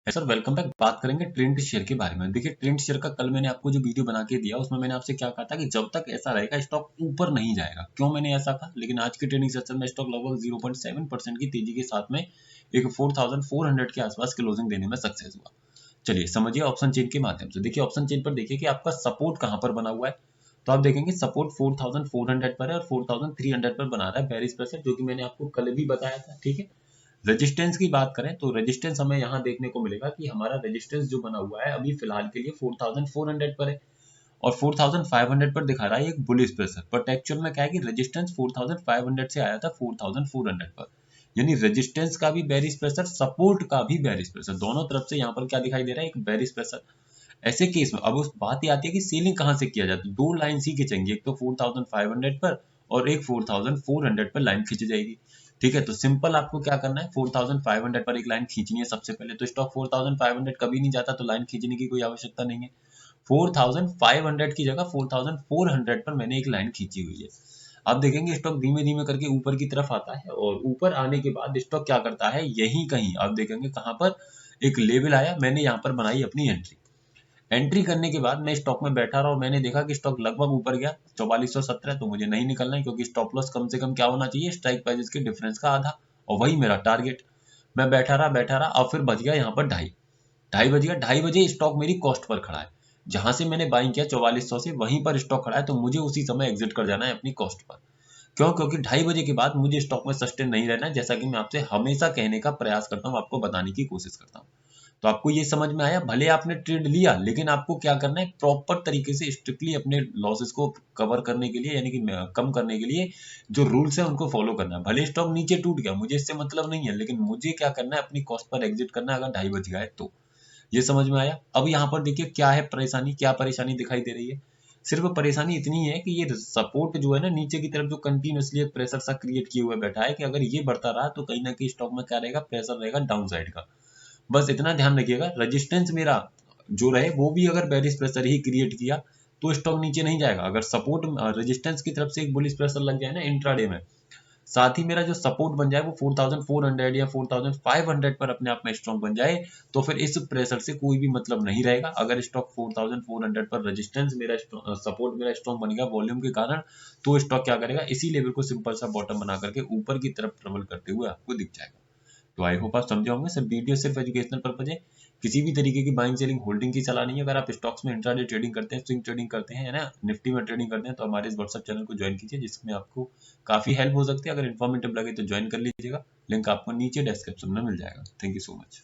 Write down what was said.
Sir welcome back. बात करेंगे trend share के बारे में। देखिए ट्रेंड शेयर का कल मैंने आपको जो वीडियो बना के दिया उसमें मैंने आपसे क्या कहा था कि जब तक ऐसा रहेगा स्टॉक ऊपर नहीं जाएगा। क्यों मैंने ऐसा कहा, लेकिन आज की ट्रेडिंग सेशन में स्टॉक लगभग 0.7% की तेजी के साथ में एक 4400 के आसपास क्लोजिंग देने में सक्सेस हुआ। चलिए समझिए ऑप्शन चेन के माध्यम से। देखिए ऑप्शन चेन पर देखिए कि आपका सपोर्ट कहां पर बना हुआ है। तो आप देखेंगे सपोर्ट 4400 पर है और 4300 पर बना रहा है बेरिश प्रेशर, जो कि मैंने आपको कल भी बताया था। ठीक है, रेजिस्टेंस की बात करें तो रेजिस्टेंस हमें यहाँ देखने को मिलेगा कि हमारा रेजिस्टेंस जो बना हुआ है अभी फिलहाल के लिए 4400 पर है और 4500 पर दिखा रहा है एक बुलिश प्रेशर। बट एक्चुअल में क्या है कि रेजिस्टेंस 4500 से आया था 4400 पर, यानी रेजिस्टेंस का भी बेरिश प्रेशर, सपोर्ट का भी बेरिश प्रेशर, दोनों तरफ से यहाँ पर क्या दिखाई दे रहा है, एक बेरिश प्रेशर। ऐसे केस में अब उस बात ही आती है कि सेलिंग कहाँ से किया जाता है। दो लाइन ही खींचेंगे, एक तो 4500 पर और एक 4400 पर लाइन खींची जाएगी। ठीक है, तो सिंपल आपको क्या करना है, 4500 पर एक लाइन खींचनी है सबसे पहले। तो स्टॉक 4500 कभी नहीं जाता, तो लाइन खींचने की कोई आवश्यकता नहीं है। 4500 की जगह 4400 पर मैंने एक लाइन खींची हुई है। आप देखेंगे स्टॉक धीमे धीमे करके ऊपर की तरफ आता है और ऊपर आने के बाद स्टॉक क्या करता है, यहीं कहीं आप देखेंगे कहां पर एक लेवल आया, मैंने यहां पर बनाई अपनी एंट्री। एंट्री करने के बाद मैं स्टॉक में बैठा रहा और मैंने देखा कि स्टॉक लगभग ऊपर गया 4417। तो मुझे नहीं निकलना है, क्योंकि स्टॉप लॉस कम से कम क्या होना चाहिए, स्ट्राइक प्राइसेस के डिफरेंस का आधा, और वही मेरा टारगेट। मैं बैठा रहा और फिर बच गया यहाँ पर ढाई। ढाई बज गया, 2:30 स्टॉक मेरी कॉस्ट पर खड़ा है। जहां से मैंने बाइंग किया 4400 से, वहीं पर स्टॉक खड़ा है, तो मुझे उसी समय एग्जिट कर जाना है अपनी कॉस्ट पर। क्यों? क्योंकि 2:30 के बाद मुझे स्टॉक में सस्टेन नहीं रहना है, जैसा कि मैं आपसे हमेशा कहने का प्रयास करता हूँ, आपको बताने की कोशिश करता हूँ। तो आपको ये समझ में आया, भले आपने ट्रेड लिया लेकिन आपको क्या करना है, प्रॉपर तरीके से स्ट्रिक्टली अपने लॉसेस को कवर करने के लिए, यानी कि कम करने के लिए जो रूल्स है उनको फॉलो करना है। भले स्टॉक नीचे टूट गया, मुझे इससे मतलब नहीं है, लेकिन मुझे क्या करना है, अपनी कॉस्ट पर एग्जिट करना है अगर 2:30 बज गया है तो। ये समझ में आया। अब यहाँ पर देखिए क्या है परेशानी, क्या परेशानी दिखाई दे रही है। सिर्फ परेशानी इतनी है कि ये सपोर्ट जो है ना नीचे की तरफ, जो कंटिन्यूअसली प्रेशर सा क्रिएट किए हुए बैठा है, कि अगर ये बढ़ता रहा तो कहीं ना कहीं स्टॉक में क्या रहेगा, प्रेशर रहेगा डाउन साइड का। बस इतना ध्यान रखिएगा, रेजिस्टेंस मेरा जो रहे वो भी अगर बेरिश प्रेशर ही क्रिएट किया तो स्टॉक नीचे नहीं जाएगा। अगर सपोर्ट रेजिस्टेंस की तरफ से एक बुलिश प्रेशर लग जाए ना इंट्राडे में, साथ ही मेरा जो सपोर्ट बन जाए वो 4400 या 4500 पर अपने आप में स्ट्रॉन्ग बन जाए, तो फिर इस प्रेशर से कोई भी मतलब नहीं रहेगा। अगर स्टॉक 4400 पर रेजिस्टेंस मेरा, सपोर्ट मेरा स्ट्रॉन्ग बन गया वॉल्यूम के कारण, तो स्टॉक क्या करेगा, इसी लेवल को सिंपल सा बॉटम बना करके ऊपर की तरफ ट्रेवल करते हुए आपको दिख जाएगा। तो आई होप आप समझे होंगे। सर वीडियो सिर्फ एजुकेशनल पर्पज है, किसी भी तरीके की बाइंग सेलिंग होल्डिंग की सलाह नहीं है। अगर आप स्टॉक्स में इंट्राडे ट्रेडिंग करते हैं, स्विंग ट्रेडिंग करते हैं, है ना, निफ्टी में ट्रेडिंग करते हैं, तो हमारे इस व्हाट्सएप चैनल को ज्वाइन कीजिए, जिसमें आपको काफी हेल्प हो सकती है। अगर इन्फॉर्मेटिव लगे तो ज्वाइन कर लीजिएगा, लिंक आपको नीचे डिस्क्रिप्शन में मिल जाएगा। Thank you so much.